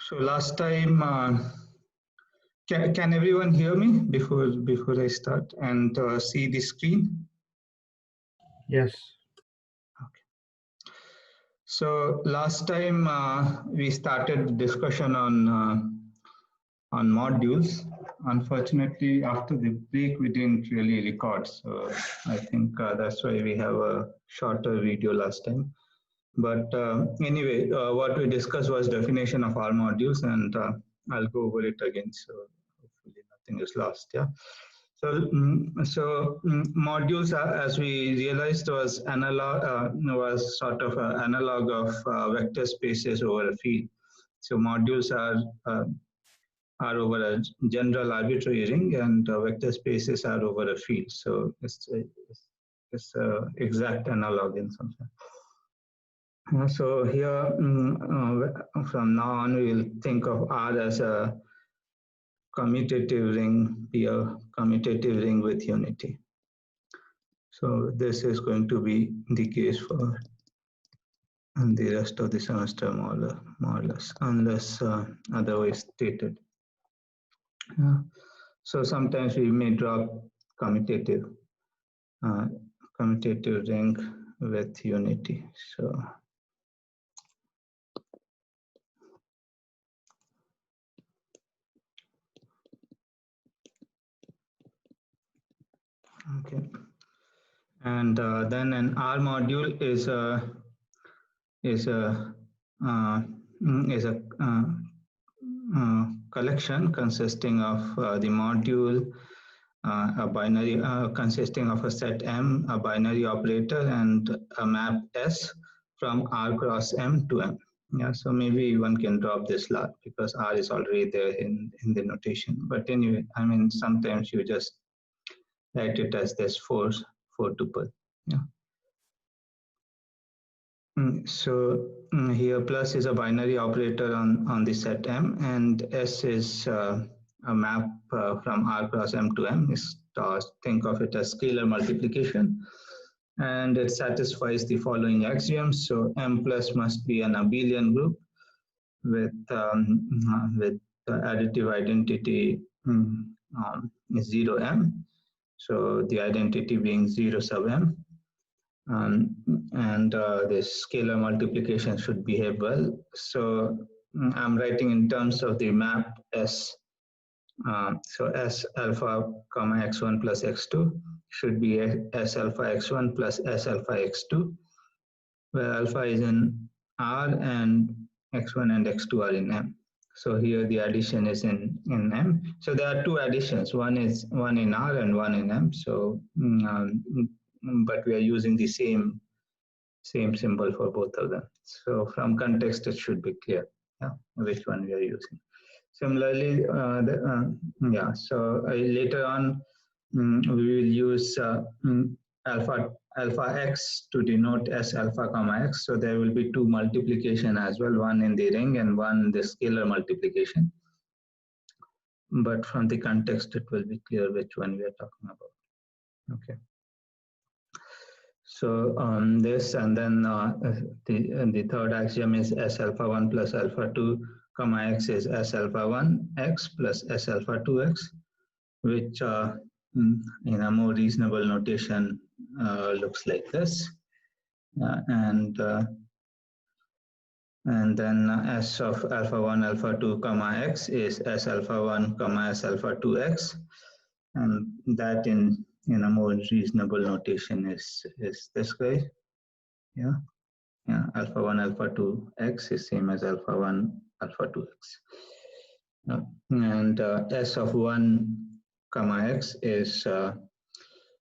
So last time, can everyone hear me before I start and see the screen? Yes. Okay. So last time we started discussion on modules. Unfortunately, after the break, we didn't really record. So I think that's why we have a shorter video last time. But anyway, what we discussed was definition of all modules, and I'll go over it again. So hopefully nothing is lost. Yeah. So, modules, as we realized, was sort of an analog of vector spaces over a field. So modules are over a general arbitrary ring, and vector spaces are over a field. So it's a exact analog in some sense. So here, from now on, we will think of R as a commutative ring, be a commutative ring with unity. So this is going to be the case for the rest of the semester, more or less, unless otherwise stated. So sometimes we may drop commutative ring with unity. So. Okay, and then an R module is a collection consisting of the module, a binary consisting of a set M, a binary operator, and a map S from R cross M to M. Yeah, so maybe one can drop this lot because R is already there in the notation. But anyway, I mean, sometimes you just write it as this four tuple. Yeah. So here plus is a binary operator on the set M, and S is a map from R cross M to M. Think of it as scalar multiplication, and it satisfies the following axioms. So M plus must be an abelian group with additive identity 0M. So the identity being 0 sub M. And this scalar multiplication should behave well. So I'm writing in terms of the map S. So S alpha comma x1 plus x2 should be S alpha x1 plus S alpha x2, where alpha is in R and x1 and x2 are in M. So here the addition is in M. So there are two additions. One in R and one in M. So but we are using the same symbol for both of them. So from context, it should be clear which one we are using. Similarly, later on, we will use alpha x to denote S alpha comma x. So there will be two multiplication as well, one in the ring and one the scalar multiplication. But from the context, it will be clear which one we are talking about. Okay. So this, and then the third axiom is S alpha 1 plus alpha 2 comma x is S alpha 1 x plus S alpha 2 x, which in a more reasonable notation looks like this. And then S of alpha 1 alpha 2 comma x is S alpha 1 comma S alpha 2 x, and that in a more reasonable notation is this guy. Yeah, alpha 1 alpha 2 x is same as alpha 1 alpha 2 x. And S of 1 comma x is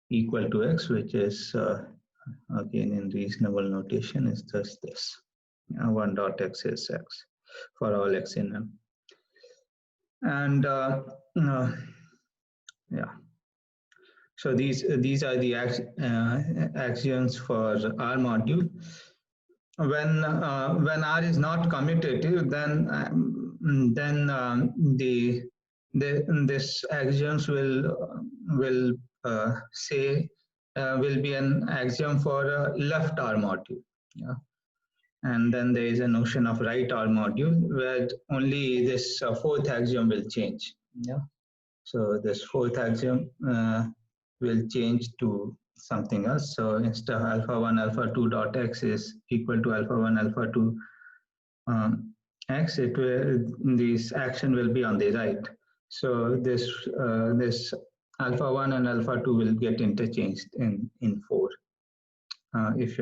equal to x, which is again in reasonable notation is just this. 1 dot x is x for all x in M. And yeah. So these are the axioms for R module. When R is not commutative, then this axioms will be an axiom for a left R module. Yeah. And then there is a notion of right R module where only this fourth axiom will change. Yeah. So this fourth axiom will change to something else. So instead of alpha 1 alpha 2 dot x is equal to alpha 1 alpha 2 x, it will, this action will be on the right. So this this alpha 1 and alpha 2 will get interchanged in 4 if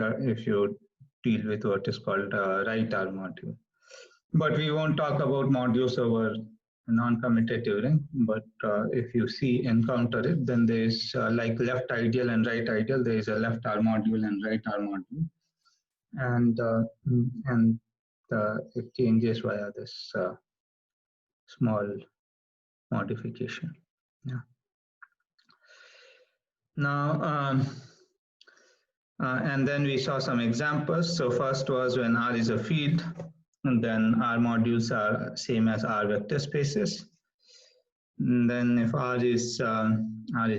you deal with what is called right R module. But we won't talk about modules over non-commutative ring. But if you encounter it, then there is like left ideal and right ideal. There is a left R module and right R module, and it changes via this small modification. Yeah. Now, and then we saw some examples. So first was when R is a field, and then R modules are same as R vector spaces. And then if R is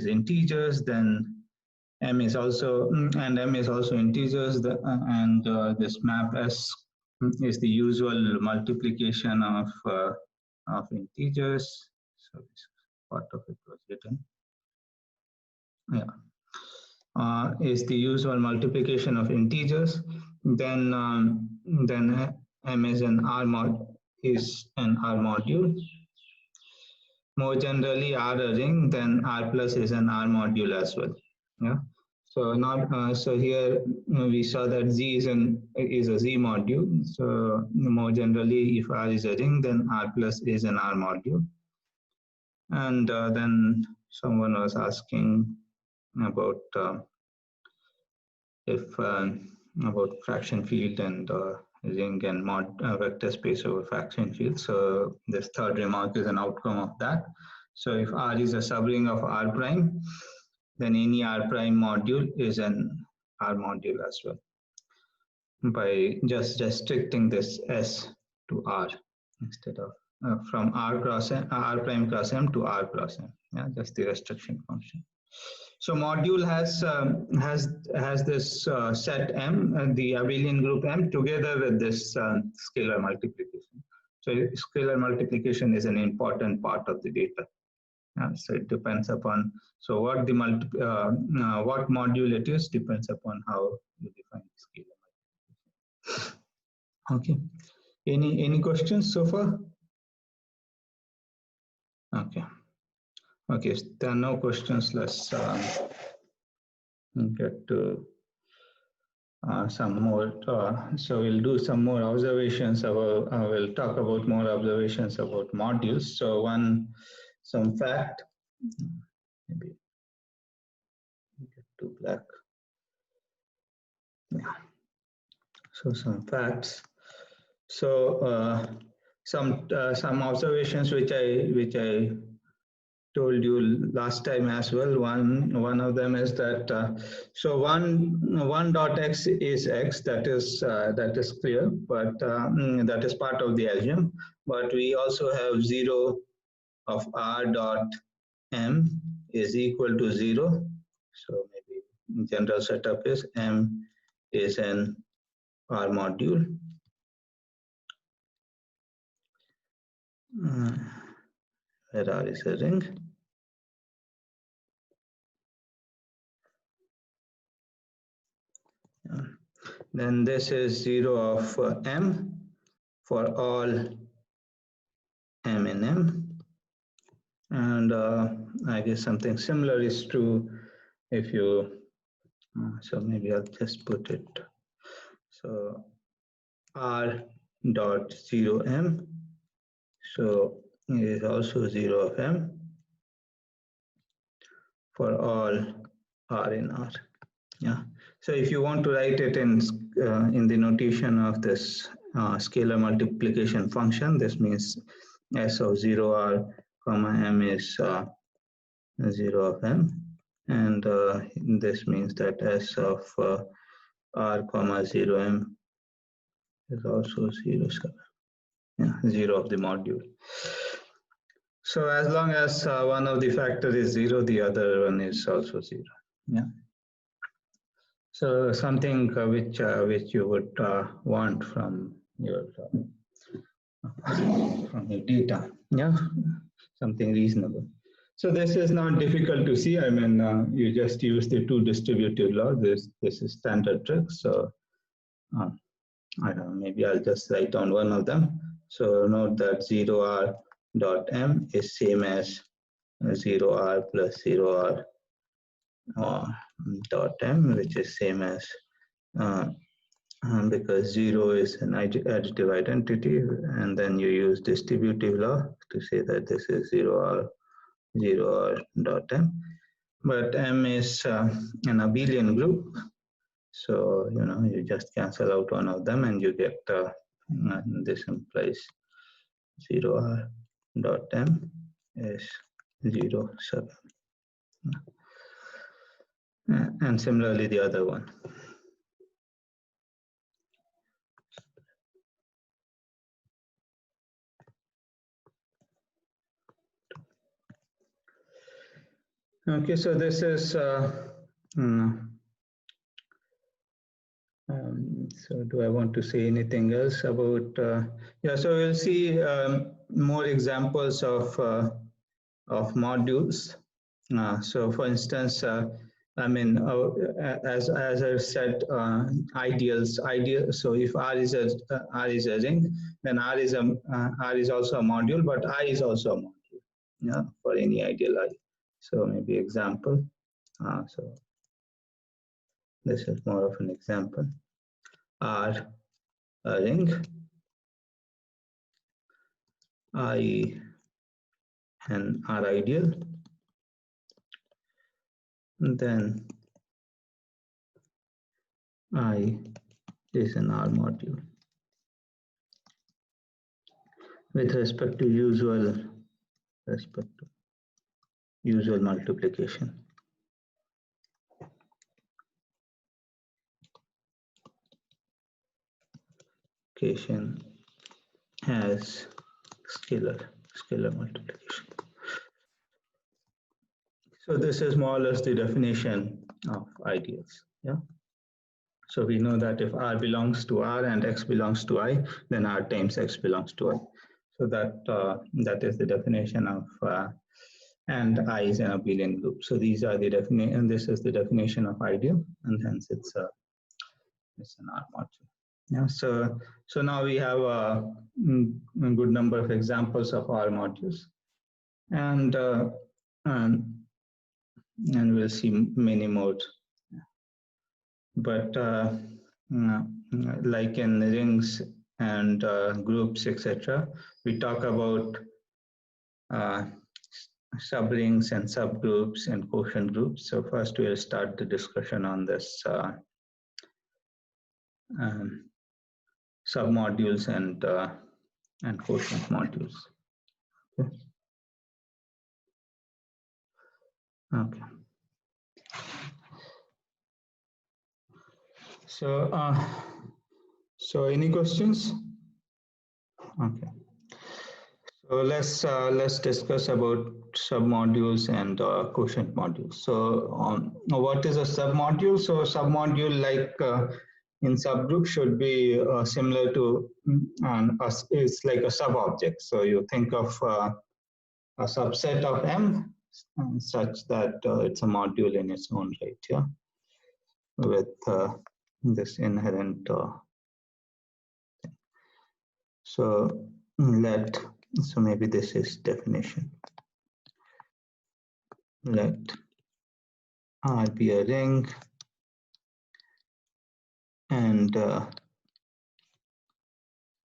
integers, then M is also integers, this map S is the usual multiplication of integers. So this part of it was written. Yeah, is the usual multiplication of integers. Then M is an R module. More generally, R a ring, then R plus is an R module as well. Yeah. So so here we saw that Z is a Z module. So more generally, if R is a ring, then R plus is an R module. And then someone was asking about about fraction field and ring and vector space over fraction field. So this third remark is an outcome of that. So if R is a subring of R prime, then any R prime module is an R module as well, by just restricting this S to R instead of from R prime cross M to R cross M. Yeah, just the restriction function. So module has this set M, the abelian group M, together with this scalar multiplication. So scalar multiplication is an important part of the data. So it depends upon, so what the what module it is depends upon how you define the scalar multiplication. Okay. Any questions so far? Okay. Okay. If there are no questions, let's get to some more. So we'll do some more observations about. We'll talk about more observations about modules. So some fact. Maybe get to black. Yeah. So some facts. So some observations which I told you last time as well. One of them is that so one dot x is x, that is clear, but that is part of the algorithm. But we also have 0 of r dot m is equal to 0. So maybe general setup is m is an R module. Where R is a ring. Then this is 0 of M for all M in M. And I guess something similar is true if you, so maybe I'll just put it. So R dot 0 M. So it is also 0 of M for all R in R. Yeah. So if you want to write it in the notation of this scalar multiplication function, this means S of 0R comma M is 0 of M, and this means that S of R comma 0 M is also 0 scalar. Yeah, 0 of the module. So as long as one of the factor is 0, the other one is also 0. Yeah. So something which you would want from your data, yeah, something reasonable. So this is not difficult to see. I mean, you just use the two distributive law. This is standard trick. So I don't know, maybe I'll just write down one of them. So note that 0r dot m is same as 0r plus 0r dot m, which is same as because 0 is an additive identity, and then you use distributive law to say that this is 0r dot m. But m is an abelian group, so you just cancel out one of them and you get this implies 0r dot m is 0 sub m. And similarly the other one. Okay, so this is so do I want to say anything else about yeah, so we'll see more examples of modules. So for instance, I mean, as I've said, ideals. So if R is a ring, then R is also a module, but I is also a module. Yeah, for any ideal I. So maybe example. So this is more of an example. R a ring. I and R ideal. And then I is an R module. With respect to usual multiplication. Has scalar multiplication. So this is more or less the definition of ideals. Yeah. So we know that if R belongs to R and X belongs to I, then R times X belongs to I. So that is the definition of and I is an abelian group. So these are the definition, and this is the definition of ideal, and hence it's an R module. Yeah. So now we have a good number of examples of R modules, and we'll see many more. But like in rings and groups, etc., we talk about subrings and subgroups and quotient groups. So first we'll start the discussion on this submodules and quotient modules. Okay. Okay. So any questions? Okay. So let's discuss about submodules and quotient modules. So what is a submodule? So submodule, like in subgroup, should be similar to it's like a subobject. So you think of a subset of M such that it's a module in its own right, yeah, with this inherent. So maybe this is definition. Let R be a ring and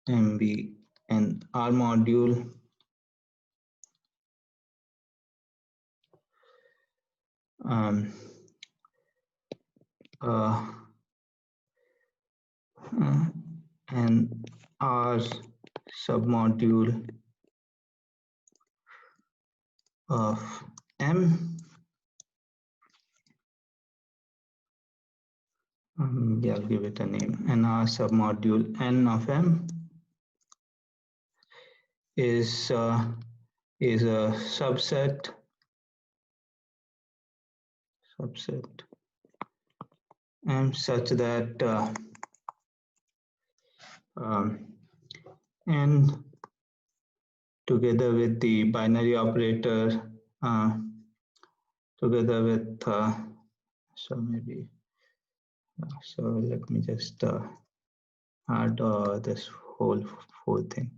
M be an R module and R submodule of M. Yeah, I'll give it a name. And R submodule N of M is a subset M such that N together with the binary operator together with so maybe so let me just add this whole thing,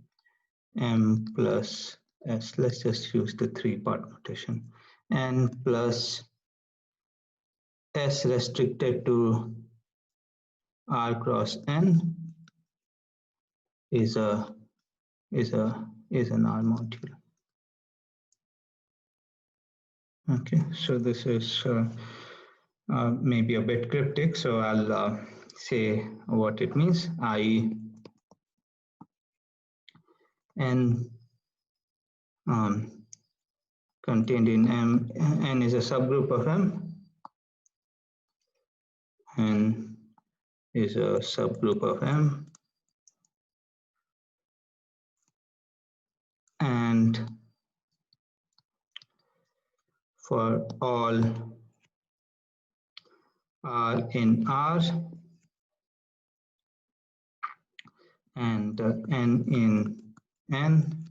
M plus S. Let's just use the 3-part notation. N plus S restricted to R cross N is an R module. Okay, so this is maybe a bit cryptic, so I'll say what it means. I N contained in M, N is a subgroup of M, N is a subgroup of M, and for all R in R and N in N,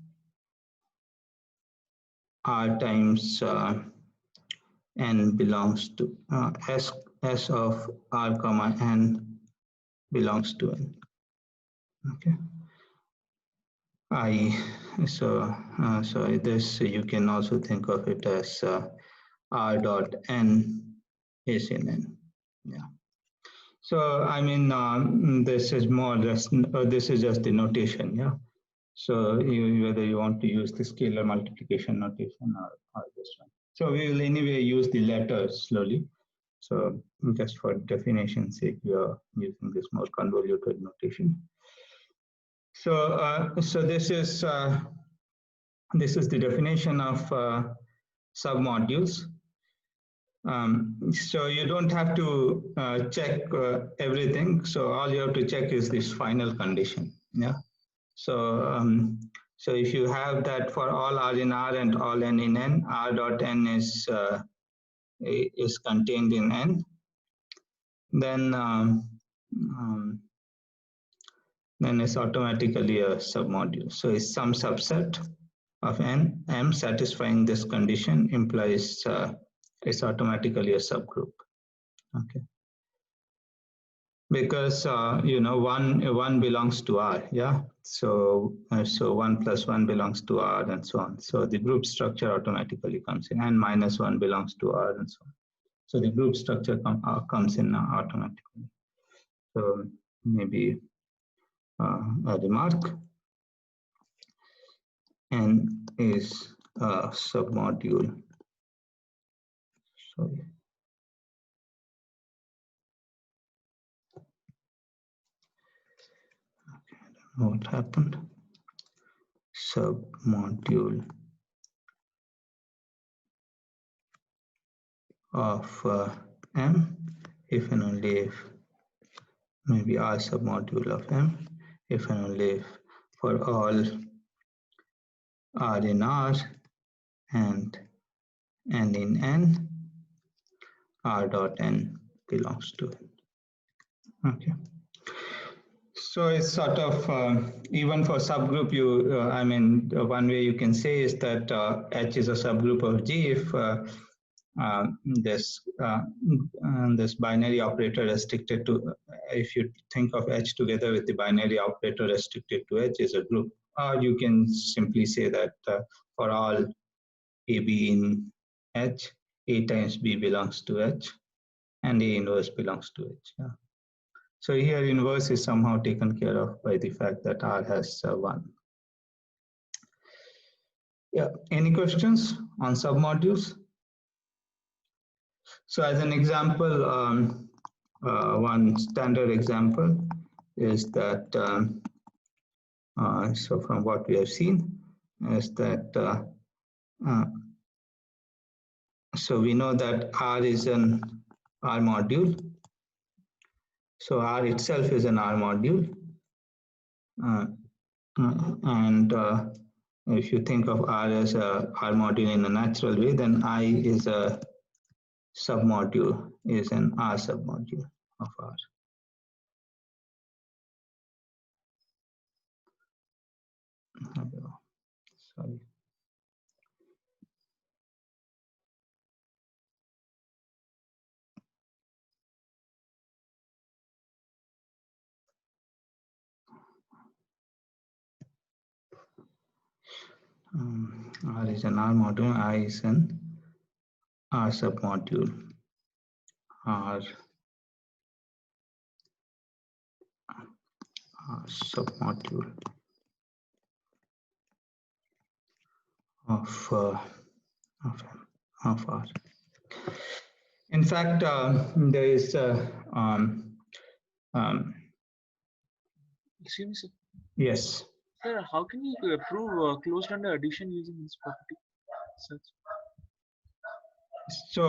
R times N belongs to S of R comma N belongs to N. Okay. So this you can also think of it as R dot N is in N. Yeah. So I mean this is more or less this is just the notation. Yeah. So whether you want to use the scalar multiplication notation or this one. So we will anyway use the letters slowly. So just for definition's sake, we are using this more convoluted notation. So so this is the definition of submodules. So you don't have to check everything. So all you have to check is this final condition. Yeah. So so if you have that for all R in R and all N in N, R dot N is contained in N, then it's automatically a submodule. So it's some subset of N, M satisfying this condition implies it's automatically a subgroup. Okay. Because you know one belongs to R, yeah. So so 1 plus 1 belongs to R and so on. So the group structure automatically comes in, and minus 1 belongs to R and so on. So the group structure comes in automatically. So maybe a remark. N is a submodule. Sorry. Okay, I don't know what happened. Submodule of M if and only if maybe R submodule of M if and only if for all R in R and N in N, R dot N belongs to N. Okay. So it's sort of even for subgroup, you I mean one way you can say is that H is a subgroup of G if this binary operator restricted to if you think of H together with the binary operator restricted to H is a group, or you can simply say that for all AB in H, A times B belongs to H, and A inverse belongs to H. Yeah. So here inverse is somehow taken care of by the fact that R has 1. Yeah. Any questions on submodules? So as an example, one standard example is that so from what we have seen is that so we know that R is an R module. So R itself is an R module. And if you think of R as a R module in a natural way, then I is a submodule, is an R submodule of R. Sorry. R is an R module, I is an R submodule, R submodule of R. In fact, there is Excuse me, sir. yes. Sir, how can you prove closed under addition using this property? Sir? So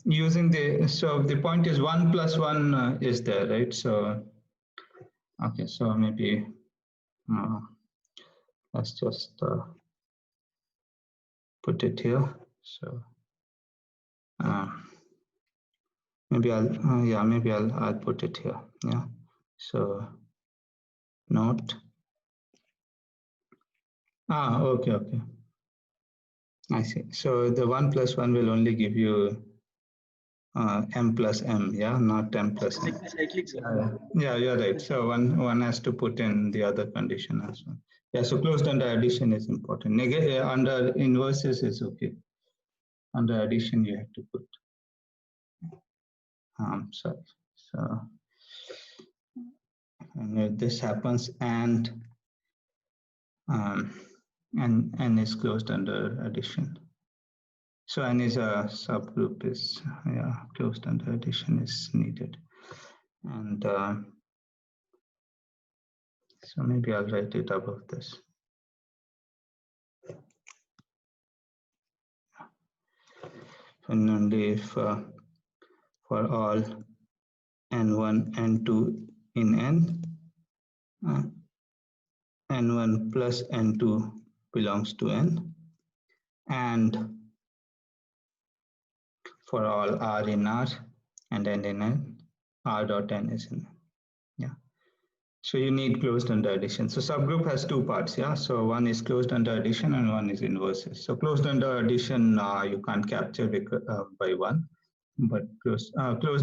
using the point is 1 plus 1 is there, right? So okay, so maybe let's just put it here. So maybe I'll put it here. Yeah. So note. Okay. I see. So the 1 plus 1 will only give you m plus m, yeah, not m plus n. Cyclic, sir. Yeah, you're right. So one has to put in the other condition as well. Yeah, so closed under addition is important. Under inverses is okay. Under addition, you have to put. Sorry. So and if this happens and n is closed under addition. So n is a subgroup is closed under addition is needed. And so maybe I'll write it above this. And only if for all n1, n2 in n, n1 plus n2 belongs to n, and for all r in r and n in n, r dot n is in n. Yeah. So you need closed under addition. So subgroup has two parts, yeah. So one is closed under addition and one is inverses. So closed under addition you can't capture by one, but closed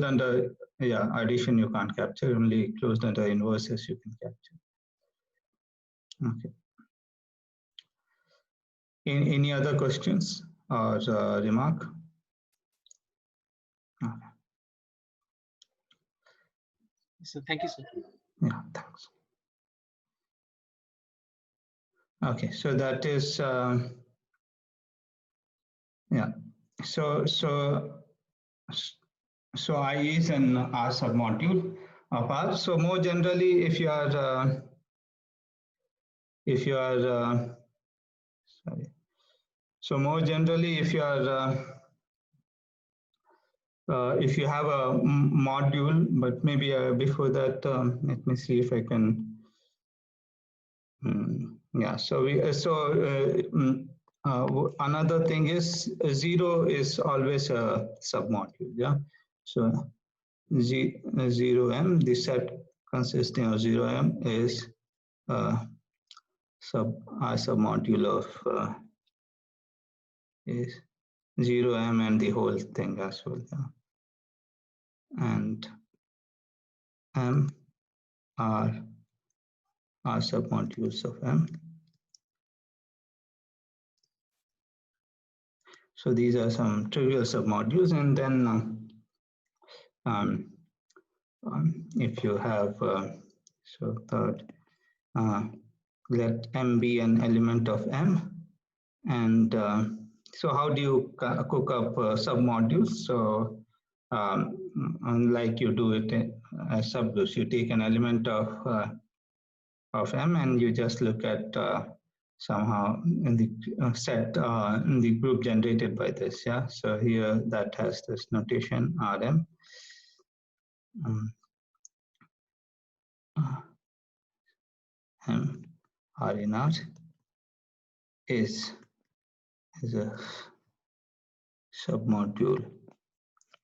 under addition you can't capture. Only closed under inverses you can capture. Okay. Any other questions or remark? Okay. So thank you, sir. Yeah, thanks. Okay, so that is So I is an R submodule of R. So more generally, if you are sorry. So more generally, if you have a module, but maybe before that, let me see if I can. Yeah. So another thing is 0 is always a submodule. Yeah. So 0m, the set consisting of 0m is R submodule of is 0m and the whole thing as well. Yeah. And m are submodules of m. So these are some trivial submodules, and then if you have so third, let m be an element of m, and so how do you cook up submodules? So unlike you do it as subgroups, you take an element of m and you just look at somehow in the set in the group generated by this. Yeah. So here that has this notation Rm. M R in R is a submodule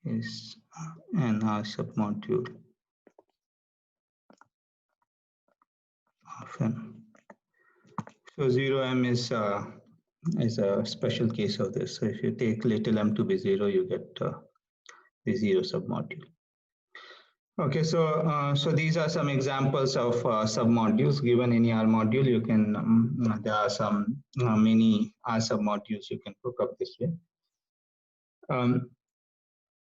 is and R submodule of M. So 0M is a special case of this. So if you take little m to be 0, you get the 0 submodule. Okay, so these are some examples of submodules. Given any R module, you can there are some many R submodules you can hook up this way.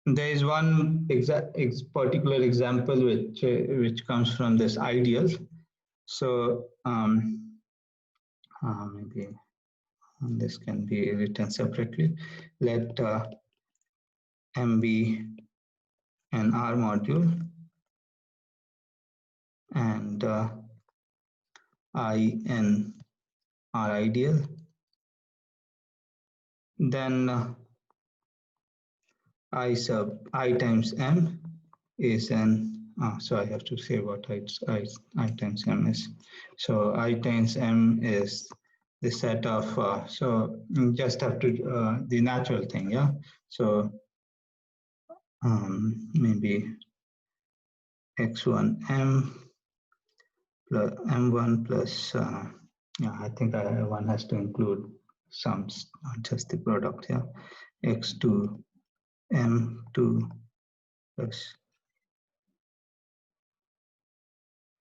There is one particular example which comes from this ideal. So maybe this can be written separately. Let M be an R module and I an R ideal. Then I sub I times M is an so I have to say what I times M is. So I times M is the set of so you just have to the natural thing, yeah. So maybe x1m plus m1 plus yeah, I think one has to include sums, not just the product, yeah. x2 m2 plus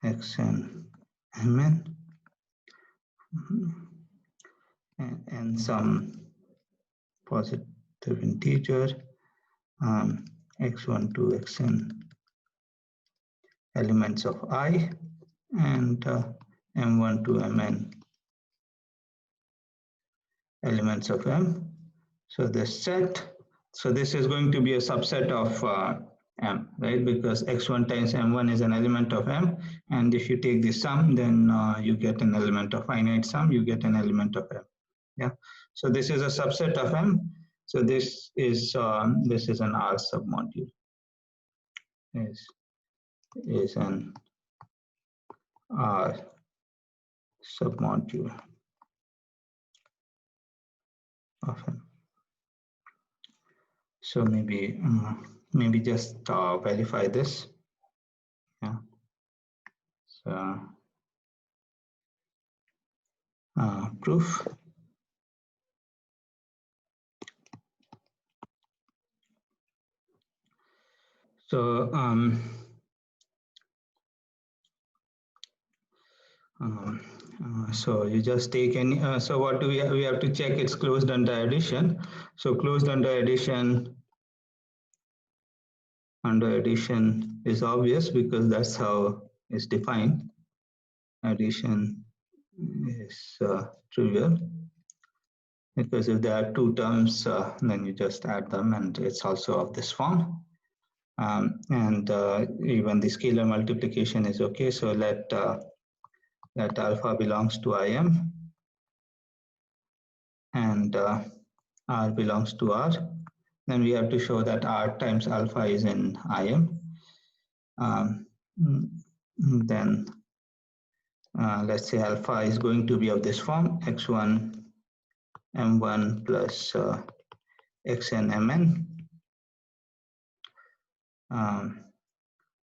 xn mn and some positive integer x1 to xn elements of I and m1 to mn elements of M. So the set, so this is going to be a subset of M, right? Because x1 times m1 is an element of M, and if you take the sum, then you get an element of finite sum, you get an element of M. Yeah. So this is a subset of M. So this is an R submodule. Is an R submodule of M. So maybe just verify this. Yeah. So proof. So so you just take any. So what do we have? We have to check it's closed under addition. So closed under addition. Under addition is obvious because that's how it's defined. Addition is trivial because if there are two terms, then you just add them, and it's also of this form. And even the scalar multiplication is okay. So let alpha belongs to Im and R belongs to R. Then we have to show that R times alpha is in Im. Then let's say alpha is going to be of this form, x1 m1 plus xn mn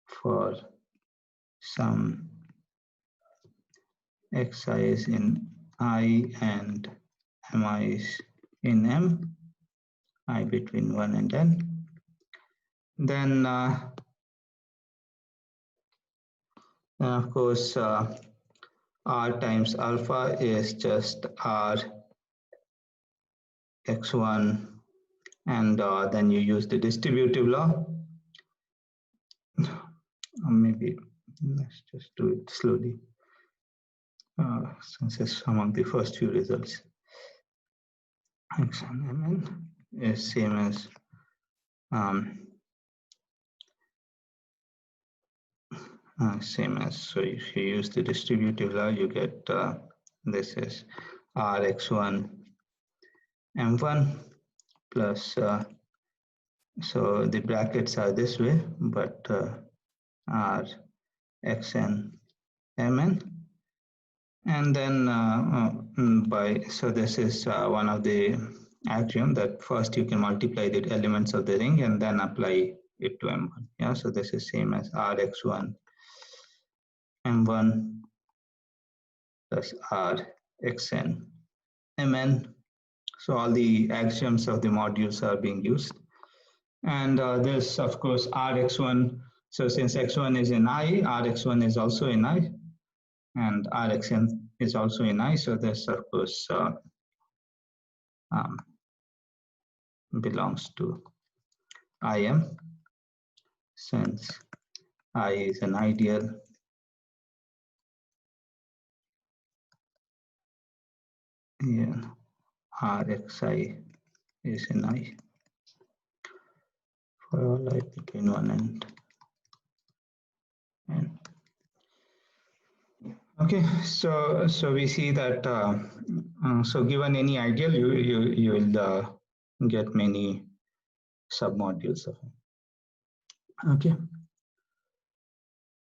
for some xi is in I and mi is in m, I between 1 and n. Then of course R times alpha is just R x1 and then you use the distributive law. Maybe let's just do it slowly since it's among the first few results. Xn mn is same as so if you use the distributive law, you get this is Rx1 m1 plus so the brackets are this way, but R xn mn, and then so this is one of the axiom that first you can multiply the elements of the ring and then apply it to M1. Yeah, so this is same as Rx1 M1 plus Rxn Mn. So all the axioms of the modules are being used. And this, of course, Rx1. So since x1 is in I, Rx1 is also in I, and Rxn is also in I. So this, of course, belongs to Im, since I is an ideal and Rxi is in I for all I between 1 and n. Okay, so we see that so given any ideal, you will get many submodules of it. Okay,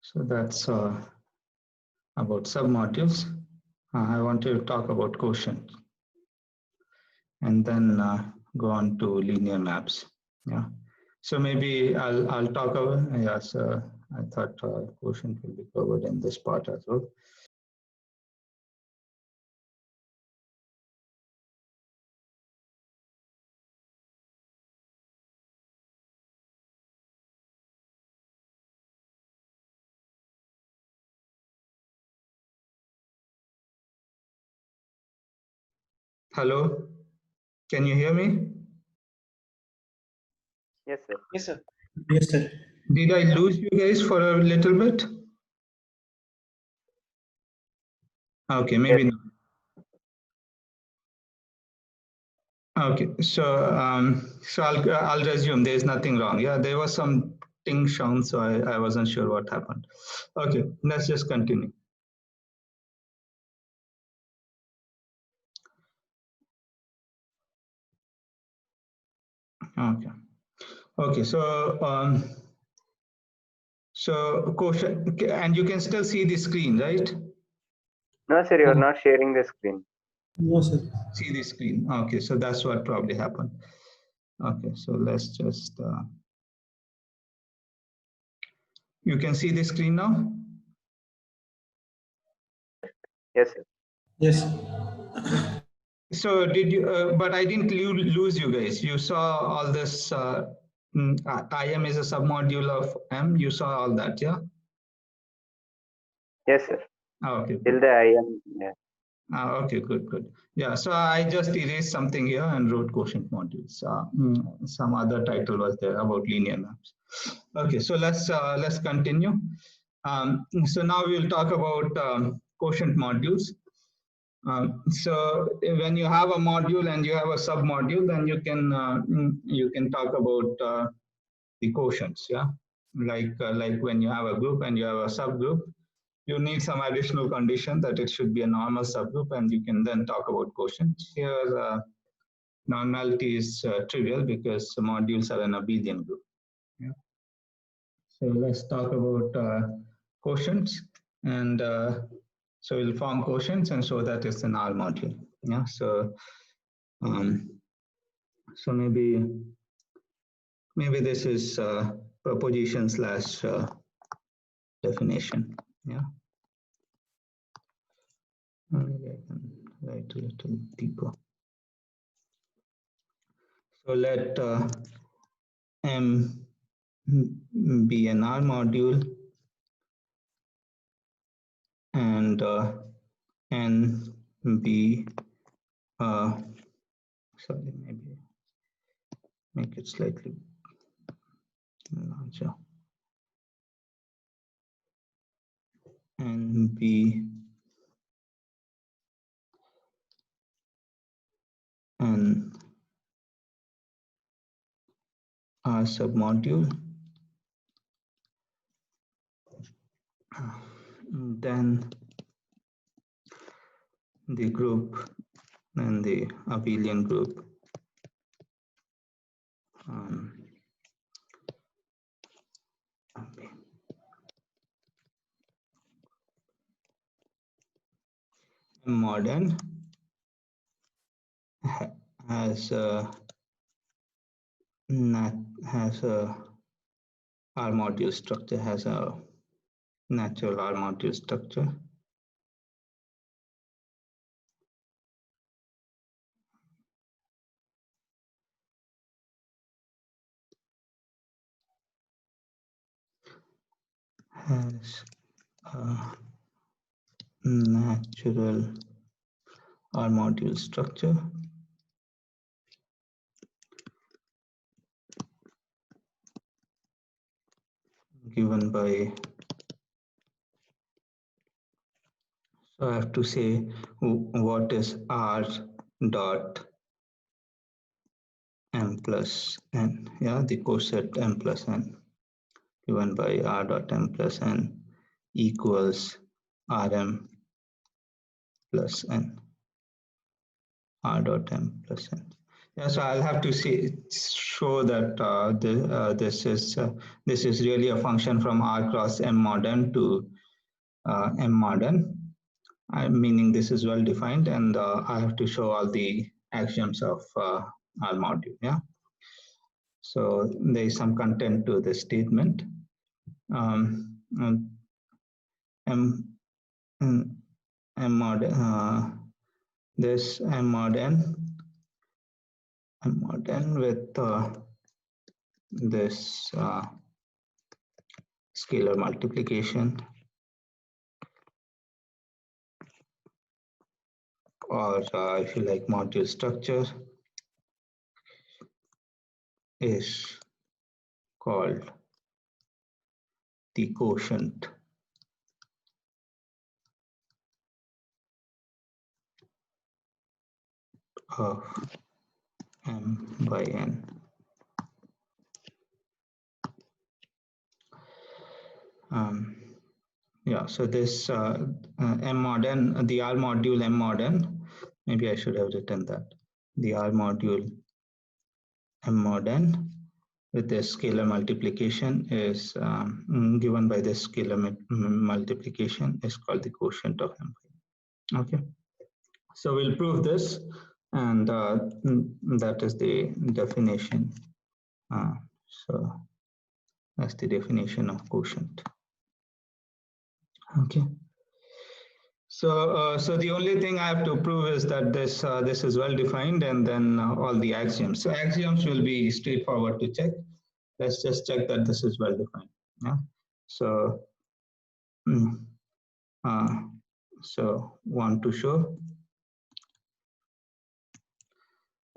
so that's about submodules. I want to talk about quotient and then go on to linear maps. Yeah, so maybe I'll talk about, yeah, so I thought quotient will be covered in this part as well. Hello, can you hear me? Yes, sir. Yes, sir. Yes, sir. Did I lose you guys for a little bit? Okay, maybe Yes. not. Okay, so so I'll resume. There's nothing wrong. Yeah, there was some ting sound, so I wasn't sure what happened. Okay, let's just continue. Okay. Okay, so quotient, and you can still see the screen, right? No, sir, you are not sharing the screen. No, sir. See the screen. Okay, so that's what probably happened. Okay, so let's just you can see the screen now. Yes, sir. Yes. So did you? But I didn't lose you guys. You saw all this. Im is a submodule of M. You saw all that, yeah? Yes, sir. Okay, Till good. the I am. Yeah. Okay, good. Yeah, so I just erased something here and wrote quotient modules. Some other title was there about linear maps. Okay, so let's continue. So now we'll talk about quotient modules. So when you have a module and you have a submodule, then you can talk about the quotients. Yeah, like when you have a group and you have a subgroup, you need some additional condition that it should be a normal subgroup, and you can then talk about quotients. Here, normality is trivial because the modules are an abelian group. Yeah. So let's talk about quotients, and so we'll form quotients and show that it's an R module. Yeah. So so maybe this is proposition slash definition. Yeah. Maybe I can write a little deeper. So let M be an R module and N be sorry, maybe make it slightly larger, and be an R submodule. Then the group and the abelian group modern has a R module structure, has a natural R module structure. Has a natural R module structure given by, so I have to say what is R dot m plus n, yeah, the coset m plus n given by R dot m plus n equals Rm plus n, R dot m plus n. Yeah, so I'll have to show that this is really a function from R cross m mod n to m mod n, meaning this is well defined, and I have to show all the axioms of R module. Yeah, so there is some content to this statement. M mod this m mod n with this scalar multiplication, or if you like module structure, is called the quotient of m by n. Yeah, so this m mod n, the R module m mod n, maybe I should have written that. The R module m mod n with this scalar multiplication is given by this scalar multiplication is called the quotient of m by n. Okay, so we'll prove this, and that is the definition. So that's the definition of quotient. Okay. So, so the only thing I have to prove is that this is well defined, and then all the axioms. So axioms will be straightforward to check. Let's just check that this is well defined. Yeah. So, so want to show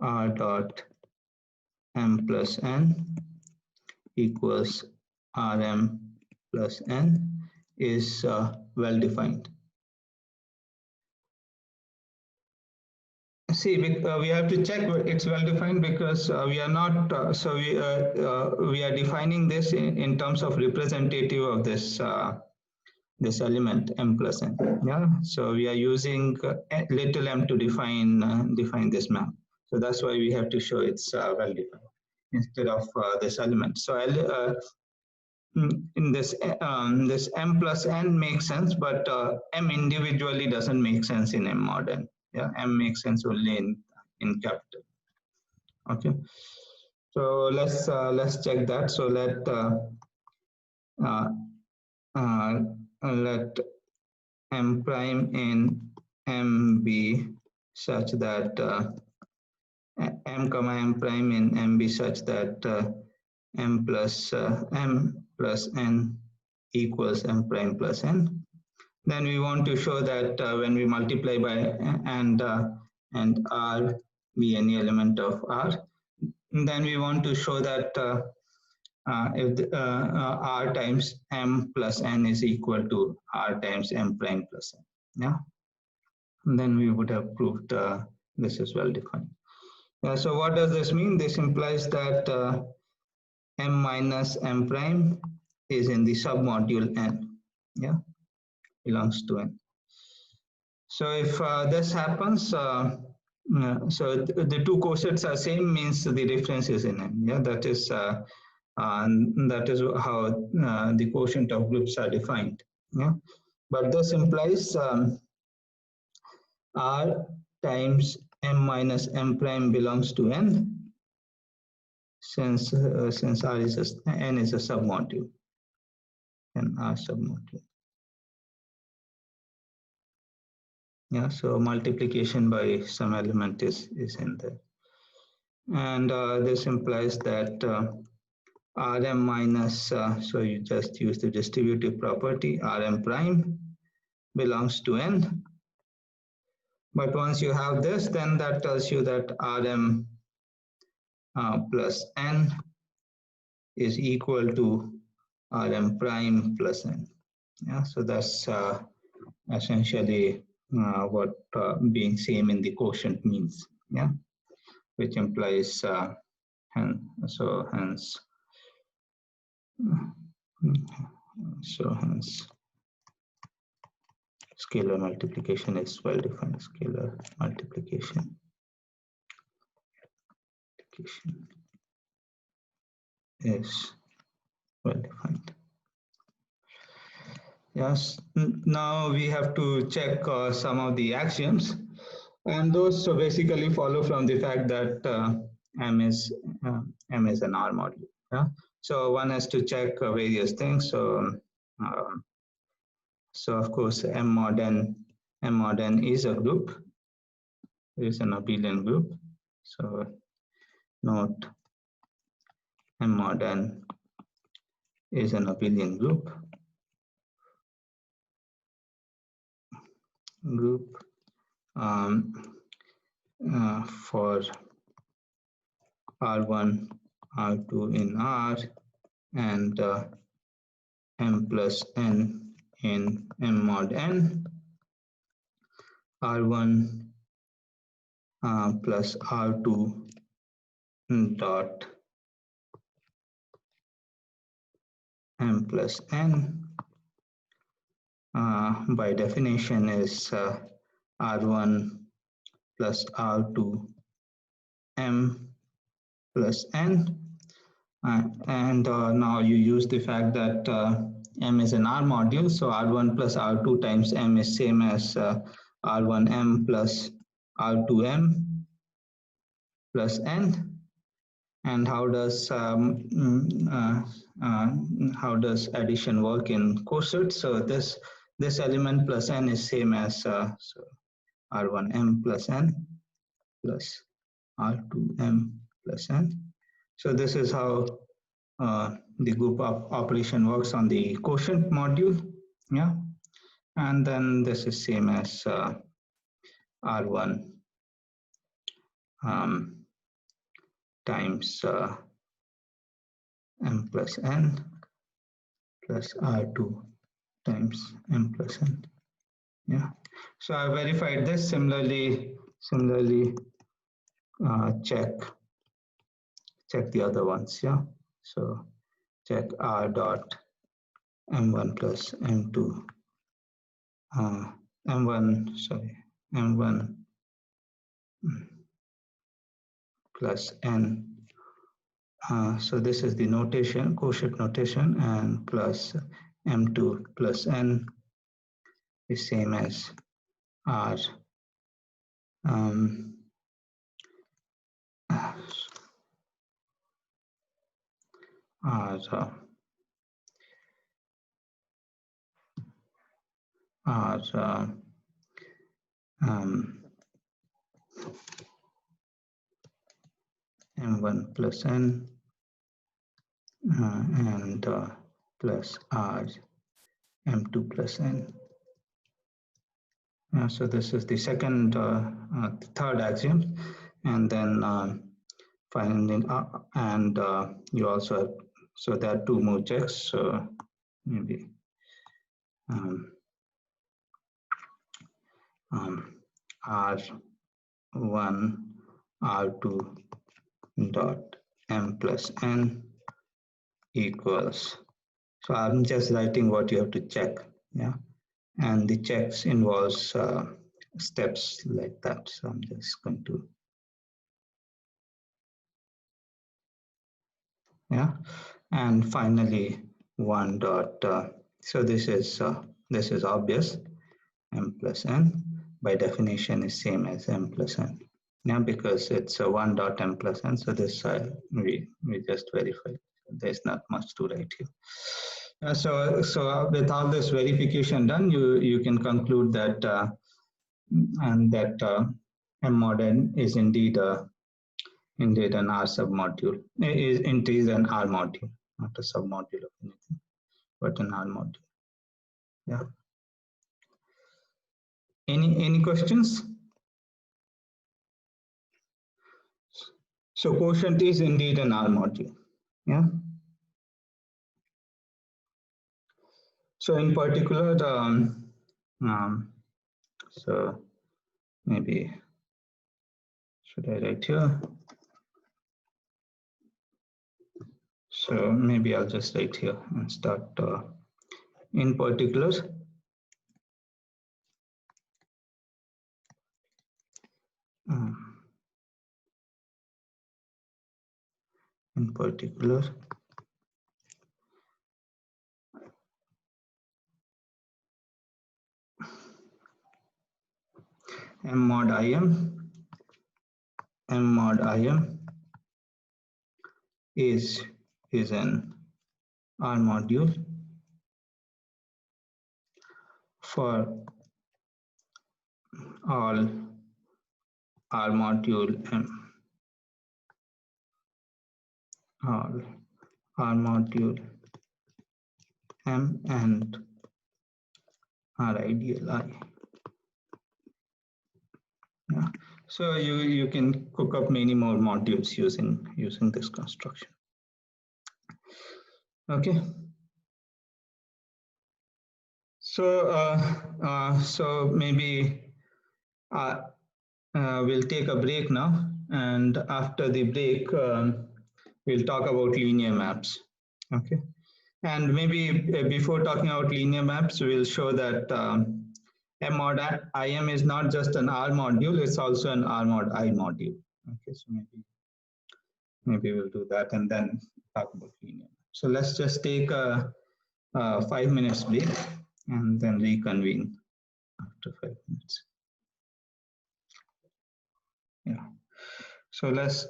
R dot m plus n equals Rm plus n is well defined. See, we have to check it's well defined because we are not, we are defining this in terms of representative of this this element m plus n. Yeah, so we are using little m to define this map. So that's why we have to show it's well defined instead of this element. So in this this m plus n makes sense, but m individually doesn't make sense in m mod n. Yeah, m makes sense only in capital. Okay, so let's check that. So let m prime in m be such that m comma m prime in m be such that m plus n equals m prime plus n. Then we want to show that when we multiply by and R be any element of R, then we want to show that if R times m plus n is equal to R times m prime plus n. Yeah, and then we would have proved this is well defined. Yeah, so what does this mean? This implies that m minus m prime is in the submodule n. Yeah, belongs to n. So if this happens, so the two cosets are same, means the difference is in n. Yeah, that is how the quotient of groups are defined. Yeah, but this implies R times m minus m prime belongs to n, since R is n is a submodule, and R submodule. Yeah, so multiplication by some element is in there, and this implies that Rm minus, so you just use the distributive property, Rm prime belongs to n. But once you have this, then that tells you that Rm plus n is equal to Rm prime plus n. Yeah, so that's essentially what being same in the quotient means. Yeah, which implies hence scalar multiplication is well defined. Scalar multiplication is well defined. Yes, now we have to check some of the axioms, and those so basically follow from the fact that M is an R module. Yeah, so one has to check various things. So of course M mod n is a group, is an abelian group. So note M mod n is an abelian group. For R1, R2 in R, and M plus n in M mod n, R1 plus R2 dot M plus n by definition is R1 plus R2 M plus n, and now you use the fact that M is an R module, so R1 plus R2 times M is same as R1M plus R2M plus n. And how does addition work in quotient? So this element plus n is same as so R1M plus n plus R2M plus n. So this is how the group of operation works on the quotient module. Yeah, and then this is same as R1 times M plus n plus R2 times M plus n. Yeah, so I verified this. Similarly, check the other ones. Yeah, so check R dot M1 plus M2 M1 plus n. So this is the notation, quotient notation, and plus M2 plus n is same as R M1 plus n and plus R M2 plus n. So this is the second, third axiom, and then finally, and you also have, so there are two more checks. So maybe R1, R2 dot M plus n equals. So I'm just writing what you have to check. Yeah, and the checks involves steps like that. So I'm just going to, yeah, and finally 1 dot. So this is obvious. M plus n by definition is same as M plus n. Yeah, because it's a 1 dot m plus n, so this we just verify. There's not much to write here. So with all this verification done, you can conclude that m mod n is indeed an R submodule. Is indeed an R module, not a submodule of anything, but an R module. Yeah. Any questions? So quotient is indeed an R module. Yeah. So in particular, so maybe should I write here? So maybe I'll just write here and start. In particular, m mod im is an R module for all R module m, all R module m and R ideal I. Yeah. So you can cook up many more modules using this construction. Okay. So maybe we'll take a break now, and after the break, we'll talk about linear maps. Okay. And maybe before talking about linear maps, we'll show that M mod IM is not just an R module, it's also an R mod I module. Okay, so maybe we'll do that and then talk about linear. So let's just take a 5 minutes break and then reconvene after 5 minutes. Yeah. So let's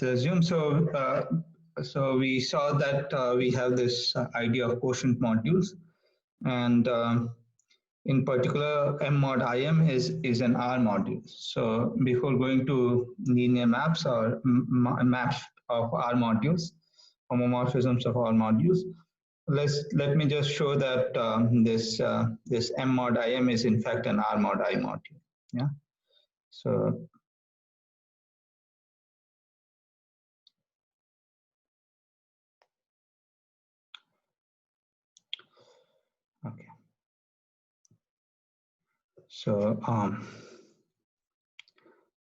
resume. So we saw that we have this idea of quotient modules, and in particular, M mod IM is an R module. So before going to linear maps or maps of R modules, homomorphisms of R modules, let me just show that this M mod IM is in fact an R mod I module. Yeah. So okay. So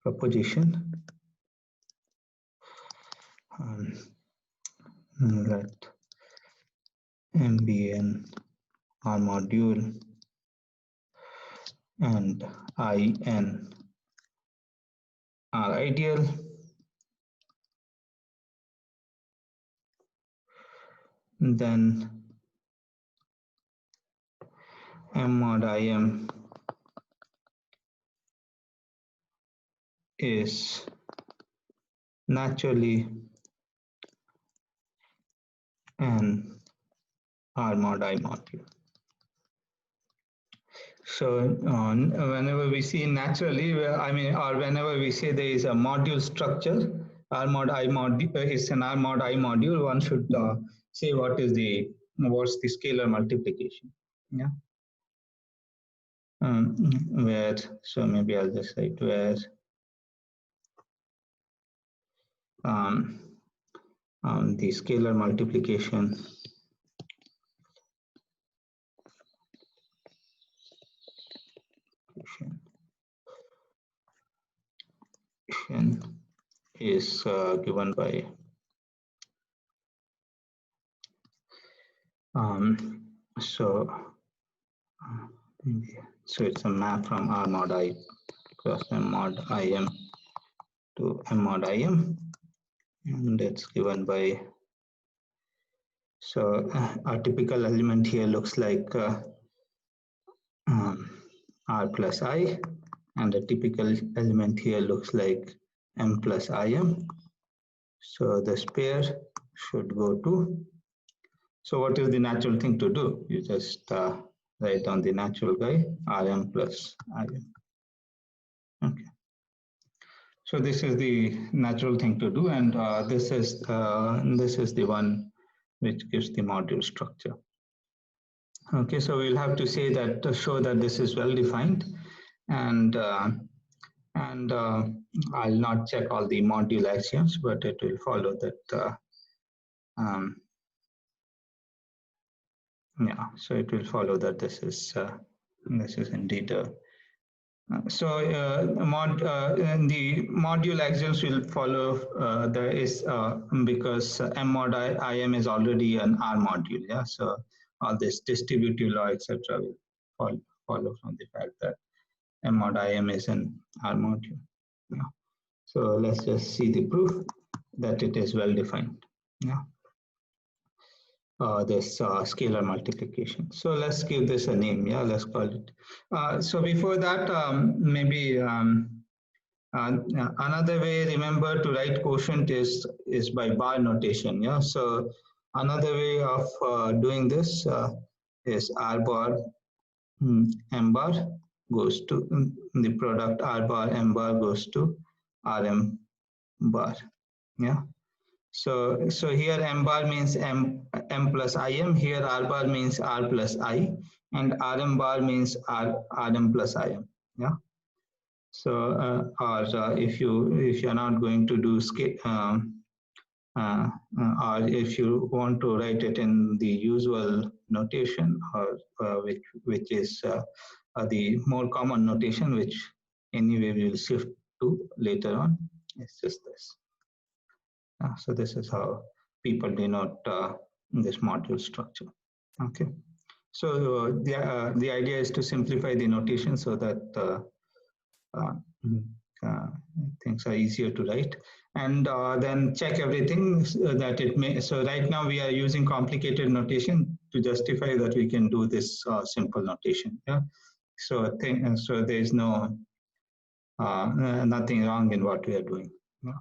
proposition. Let M be an R module and IN R ideal. Then M mod IM is naturally an R mod I module. So whenever we see naturally, I mean, or whenever we say there is a module structure, R mod I module is an R mod I module, one should say what's the scalar multiplication. Yeah. Where, so maybe I'll just write where the scalar multiplication is given by so it's a map from R mod I cross M mod IM to M mod IM, and it's given by, so a typical element here looks like R plus I, and a typical element here looks like m plus im. So this pair should go to. So what is the natural thing to do? You just write down the natural guy, Rm plus Im. Okay. So this is the natural thing to do, and this is the one which gives the module structure. Okay, so we'll have to say that to show that this is well defined, and I'll not check all the module axioms, but it will follow that. Yeah, so it will follow that this is indeed the module axioms will follow there is because m mod im is already an R module. Yeah, so all this distributive law etc. will follow from the fact that m mod im is an R module. Yeah. So let's just see the proof that it is well defined. Yeah. This scalar multiplication. So let's give this a name. Yeah, let's call it. So before that, maybe another way, remember to write quotient is by bar notation. Yeah. So another way of doing this is R bar m bar goes to the product R bar m bar goes to Rm bar. Yeah. So here m bar means m plus im, here r bar means r plus I, and rm bar means rm plus im. Yeah. So if you're not going to do scale, or if you want to write it in the usual notation, or which is the more common notation, which anyway we will shift to later on, it's just this. So this is how people denote this module structure. Okay. So the idea is to simplify the notation so that things are easier to write, and then check everything that it may. So right now we are using complicated notation to justify that we can do this simple notation. Yeah. So so there is no nothing wrong in what we are doing. Yeah.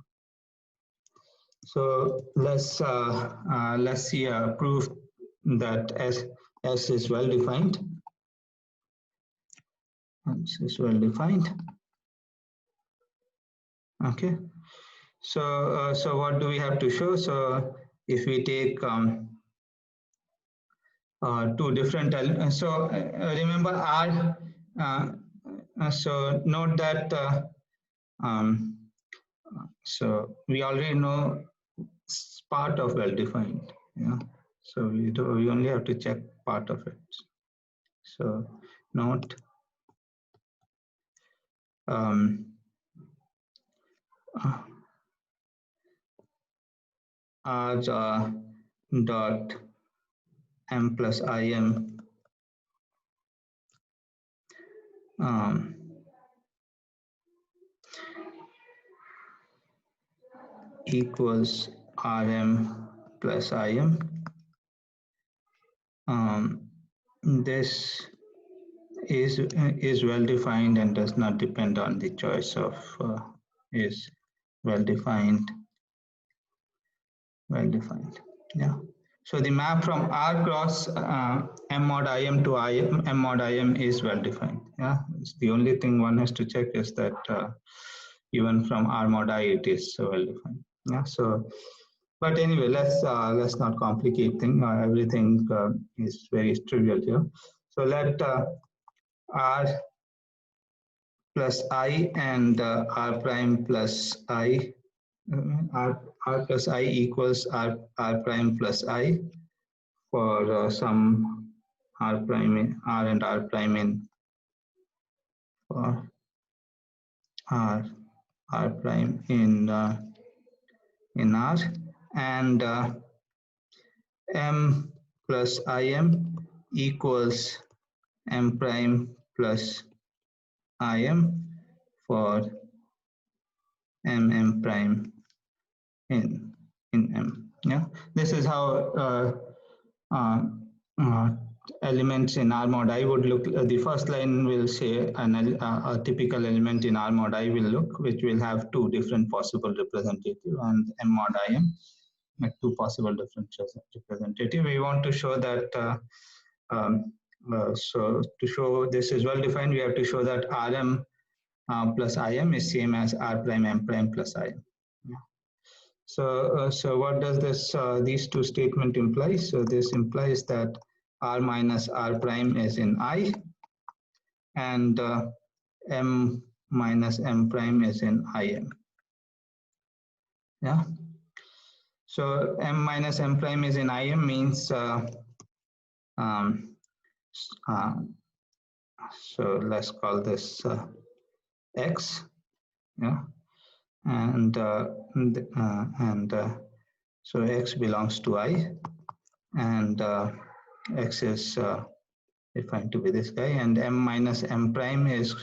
So let's see a proof that S is well defined. S is well defined. Okay. So so what do we have to show? So if we take two different elements, so remember R. So note that. So we already know part of well defined. Yeah. So we only have to check part of it. So note R dot m plus im equals rm plus im. This is well defined and does not depend on the choice of is well defined. Yeah. So the map from R cross m mod im to m mod im is well defined. Yeah. It's the only thing one has to check is that even from R mod I it is well defined. Yeah. So, but anyway, let's not complicate things. Everything is very trivial here. So let R plus I and R prime plus I, R plus I equals R prime plus I for some R prime in R and R prime in for R prime in R, and m plus im equals m prime plus im for m prime in m. Yeah, this is how elements in R mod I would look, the first line will say a typical element in R mod I will look, which will have two different possible representative, and M mod IM, like two possible different representative. We want to show that, so to show this is well defined, we have to show that Rm plus Im is same as R prime M prime plus Im. Yeah. So what does this these two statement imply? So this implies that R minus R prime is in I, and M minus M prime is in IM. Yeah. So M minus M prime is in IM means so let's call this X. Yeah. And so X belongs to I, and X is defined to be this guy, and M minus M prime is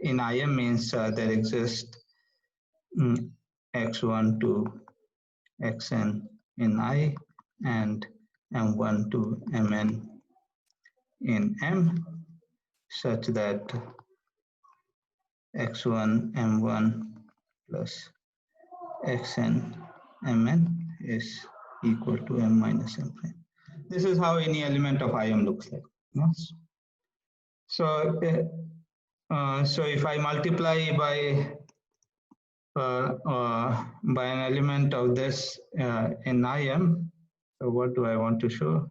in IM means there exists X1 to Xn in I and M1 to Mn in M, such that X1 M1 plus Xn Mn is equal to M minus M prime. This is how any element of IM looks like. Yes. So, so if I multiply by an element of this in IM, so what do I want to show?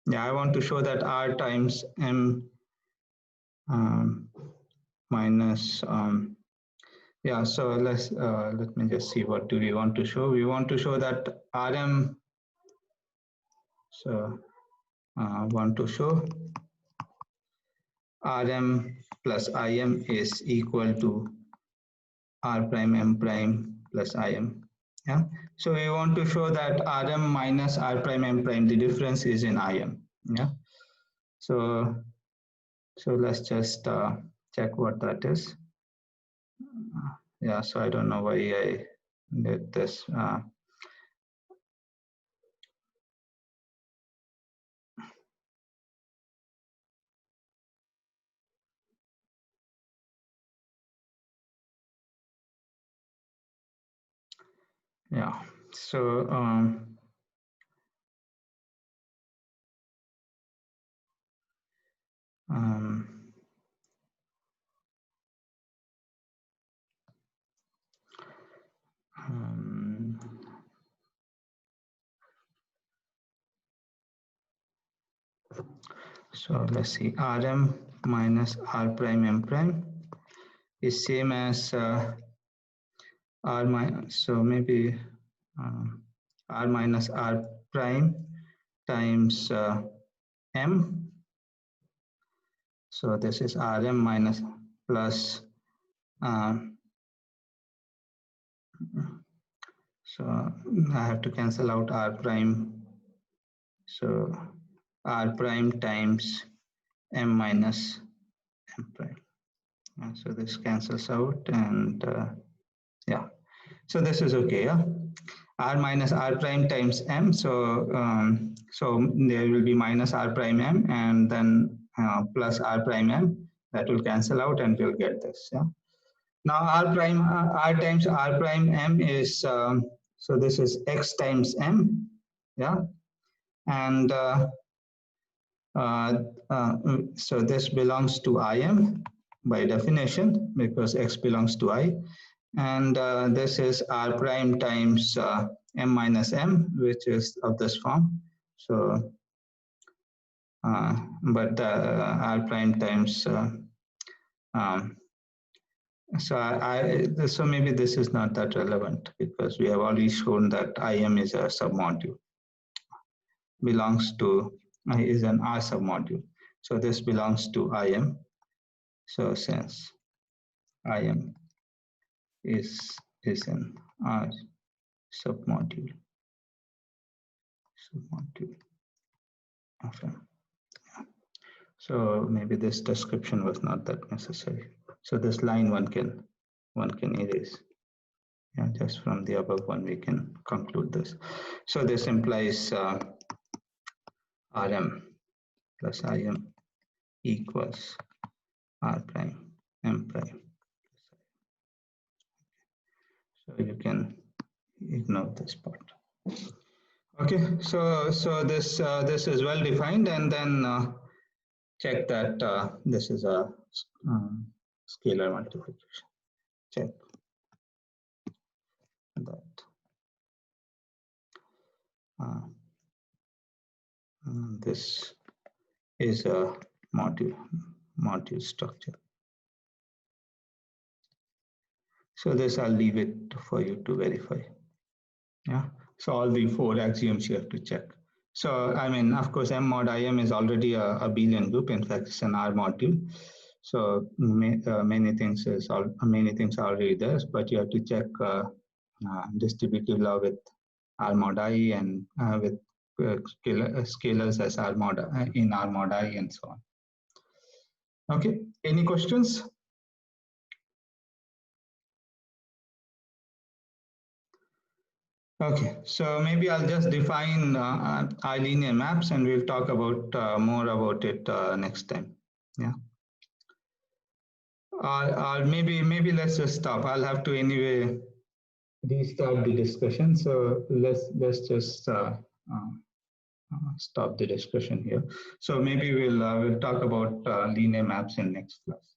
Yeah, I want to show that R times M minus yeah, so let me just see, what do we want to show? We want to show that Rm, so want to show Rm plus Im is equal to R prime M prime plus Im. Yeah, so we want to show that Rm minus R prime M prime, the difference is in Im. Yeah, so let's just check what that is. Yeah, so I don't know why I did this. Yeah, so so let's see, Rm minus R prime M prime is same as R minus, so maybe R minus R prime times M. So this is Rm minus plus, so I have to cancel out R prime. So R prime times M minus M prime. So this cancels out, and yeah, so this is okay. Yeah, R minus R prime times M. So so there will be minus R prime M, and then plus R prime M. That will cancel out, and we'll get this. Yeah. Now R prime R times R prime M is so this is X times M. Yeah, and so this belongs to Im by definition, because X belongs to I, and this is R prime times M minus M, which is of this form. So but R prime times so maybe this is not that relevant, because we have already shown that Im is a submodule, belongs to, is an R submodule. So this belongs to Im. So since Im is an R submodule of M. So maybe this description was not that necessary. So this line one can erase. Yeah, just from the above one we can conclude this. So this implies Rm plus Im equals R prime M prime. So you can ignore this part. Okay, so this is well defined, and then check that this is a scalar multiplication. Check that this is a module structure. So this I'll leave it for you to verify. Yeah. So all the 4 axioms you have to check. So I mean, of course, M mod Im is already a abelian group. In fact, it's an R module. So many things are already there, but you have to check distributive law with R mod I and with scalars as R mod in R mod I and so on. Okay. Any questions? Okay, so maybe I'll just define I-linear maps, and we'll talk about more about it next time. Yeah. Maybe let's just stop. I'll have to anyway restart the discussion. So let's just stop the discussion here. So maybe we'll talk about linear maps in next class.